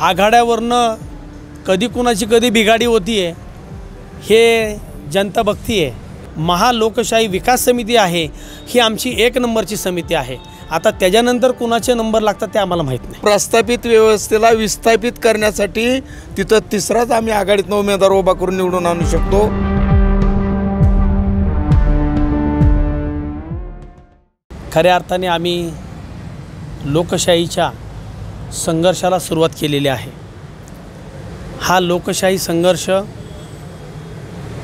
आघाड्यावरनं कधी कुणाची कधी बिघाडी होती आहे हे जनता बघती आहे। महालोकशाही विकास समिती आहे ही आमची एक नंबरची समिती आहे। आता त्याच्यानंतर कुणाचे नंबर लागतात ते आम्हाला माहीत नाही। प्रस्थापित व्यवस्थेला विस्थापित करण्यासाठी तिथं तिसराच आम्ही आघाडीतनं उमेदवार उभा करून निवडून आणू शकतो। खऱ्या अर्थाने आम्ही लोकशाहीच्या संघर्षाला सुरुवात केलेली आहे। हा लोकशाही संघर्ष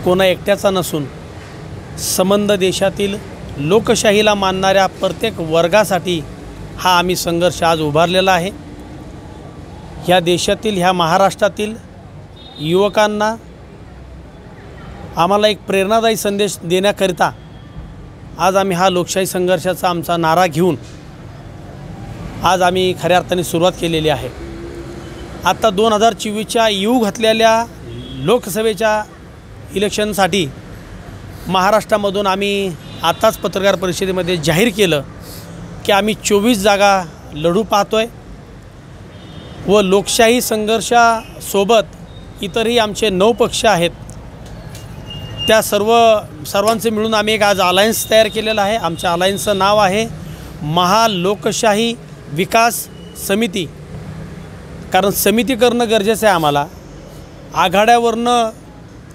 कोणा एकट्याचा नसून संबंध देशातील लोकशाहीला मानणाऱ्या प्रत्येक वर्गासाठी हा आम्ही संघर्ष आज उभारलेला आहे। ह्या देशातील ह्या महाराष्ट्रातील युवकांना आम्हाला एक प्रेरणादायी संदेश देण्याकरिता आज आम्ही हा लोकशाही संघर्षाचा आमचा नारा घेऊन आज आम्ही खऱ्या अर्थाने सुरुवात केलेली आहे। आता 2024च्या येऊ घातलेल्या लोकसभेच्या इलेक्शनसाठी महाराष्ट्रामधून आम्ही आताच पत्रकार परिषदेमध्ये जाहीर केलं की आम्ही 24 जागा लढू पाहतोय व लोकशाही संघर्षासोबत इतरही आमचे 9 पक्ष आहेत। त्या सर्वांचे मिळून आम्ही एक आज अलायन्स तयार केलेला आहे। आमच्या अलायन्सचं नाव आहे महालोकशाही विकास समिती। कारण समिती करणं गरजेचं आहे आम्हाला। आघाड्यावरनं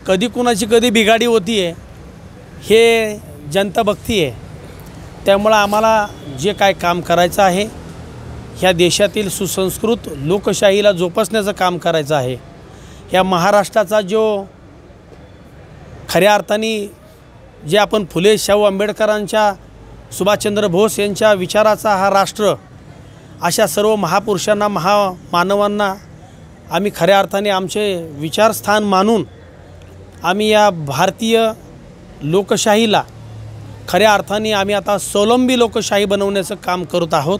कधी कुणाची कधी बिघाडी होती आहे हे जनता बघती आहे। त्यामुळं आम्हाला जे काय काम करायचं आहे ह्या देशातील सुसंस्कृत लोकशाहीला जोपासण्याचं काम करायचं आहे। ह्या महाराष्ट्राचा जो खऱ्या अर्थाने जे आपण फुले शाहू आंबेडकरांच्या सुभाषचंद्र बोस यांच्या विचाराचा हा राष्ट्र अशा सर्व महापुरुषांना महामानवांना आम्ही खऱ्या अर्थाने आमचे विचारस्थान मानून आम्ही या भारतीय लोकशाहीला खऱ्या अर्थाने आम्ही आता स्वावलंबी लोकशाही बनवण्याचं काम करत आहोत।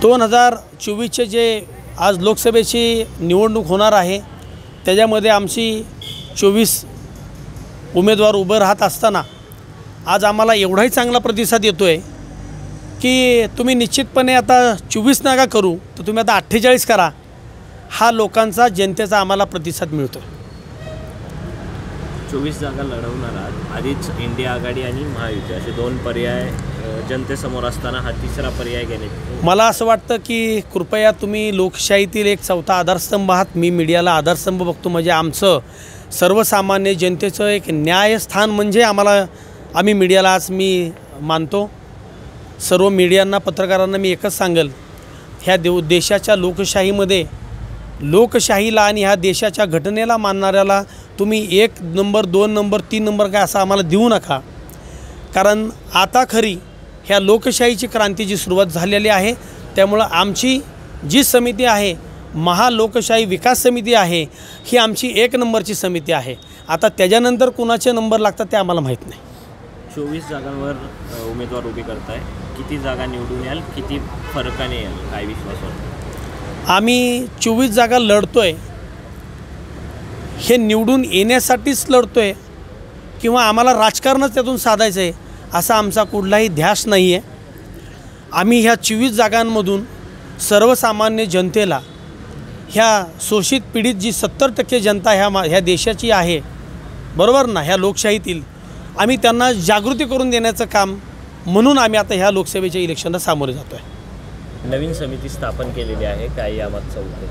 2024चे जे आज लोकसभेची निवडणूक होणार आहे त्याच्यामध्ये आमची 24 उमेदवार उभं राहत असताना आज आम्हाला एवढाही चांगला प्रतिसाद येतो आहे की तुम्ही निश्चितपणे आता 24 नका करू तर तुम्ही आता 48 करा। हा लोकांचा जनतेचा आम्हाला प्रतिसाद मिळतो। 24 जागा लढवणार आहात। आधीच इंडिया आघाडी आणि महायुती असे 2 पर्याय जनतेसमोर असताना हा तिसरा पर्याय घेणे मला असं वाटतं की कृपया तुम्ही लोकशाहीतील एक चौथा आधारस्तंभ आहात। मी मीडियाला आधारस्तंभ बघतो म्हणजे आमचं सर्वसामान्य जनतेचं एक न्यायस्थान म्हणजे आम्ही मीडियाला आज मी मानतो। सर्व मीडियांना पत्रकारांना मी एकच सांगेल ह्या देशाच्या लोकशाहीमध्ये लोकशाहीला आणि ह्या देशाच्या घटनेला मानणाऱ्याला तुम्ही 1 नंबर 2 नंबर 3 नंबर काय असं आम्हाला देऊ नका। कारण आता खरी ह्या लोकशाहीची क्रांतीची सुरुवात झालेली आहे। त्यामुळं आमची जी समिती आहे महालोकशाही विकास समिती आहे ही आमची 1 नंबरची समिती आहे। आता त्याच्यानंतर कुणाचे नंबर लागतात ते आम्हाला माहीत नाही। 24 जागांवर उमेदवार उभे करताय, किती जागा निवडून याल, किती फरकाने याल, काय विश्वास वाटतो? आम्ही 24 जागा लढतोय हे निवडून येण्यासाठीच लढतोय किंवा आम्हाला राजकारणच त्यातून साधायचं आहे असा आमचा कुठलाही ध्यास नाही आहे। आम्ही ह्या 24 जागांमधून सर्वसामान्य जनतेला ह्या शोषित पीडित जी 70% जनता ह्या देशाची आहे बरोबर ना, ह्या लोकशाहीतील आम्ही त्यांना जागृती करून देण्याचं काम म्हणून आम्ही आता ह्या लोकसभेच्या इलेक्शनला सामोरे जातो आहे। नवीन समिती स्थापन केलेली आहे, काय यामागचा उद्देश?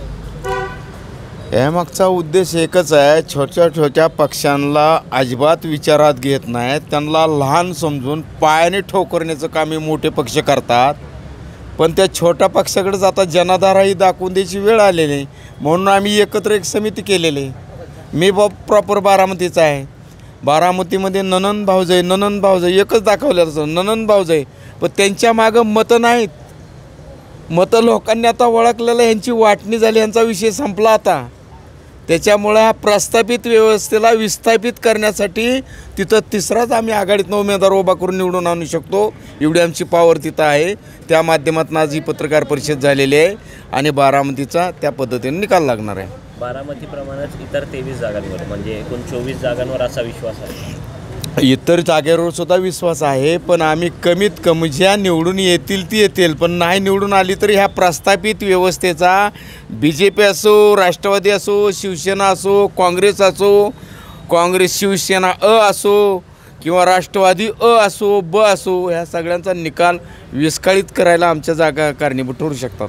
यामागचा उद्देश एकच आहे, छोट्या पक्षांना अजिबात विचारात घेत नाहीत, त्यांना लहान समजून पायाने ठोकरण्याचं काम हे मोठे पक्ष करतात। पण त्या छोट्या पक्षाकडे आता जनाधारही दाखवून द्यायची वेळ आलेली आहे म्हणून आम्ही एकत्र एक समिती केलेली आहे। मी प्रॉपर बारामतीचा आहे। बारामतीमध्ये ननंद भाऊजाई एकच दाखवलेलं असं ननंद भाऊजाई, पण त्यांच्या मागं मतं नाहीत। मतं लोकांनी आता ओळखलेलं, यांची वाटणी झाली, यांचा विषय संपला आता। त्याच्यामुळे हा प्रस्थापित व्यवस्थेला विस्थापित करण्यासाठी तिथं तिसराच आम्ही आघाडीतनं उमेदवार उभा करून निवडून आणू शकतो एवढी आमची पावर तिथं आहे। त्या माध्यमातून आज ही पत्रकार परिषद झालेली आहे आणि बारामतीचा त्या पद्धतीने निकाल लागणार आहे। बारामतीप्रमाणेच इतर 23 जागांवर म्हणजे एकूण 24 जागांवर असा विश्वास आहे। इतर जागेवर सुद्धा विश्वास आहे, पण आम्ही कमीत कमी ज्या निवडून येतील ती येतील, पण नाही निवडून आली तरी ह्या प्रस्थापित व्यवस्थेचा BJP असो, राष्ट्रवादी असो, शिवसेना असो, काँग्रेस असो, काँग्रेस शिवसेना असो किंवा राष्ट्रवादी असो, ब असो, ह्या सगळ्यांचा निकाल विस्कळीत करायला आमच्या जागा कारणीभूत ठरू शकतात.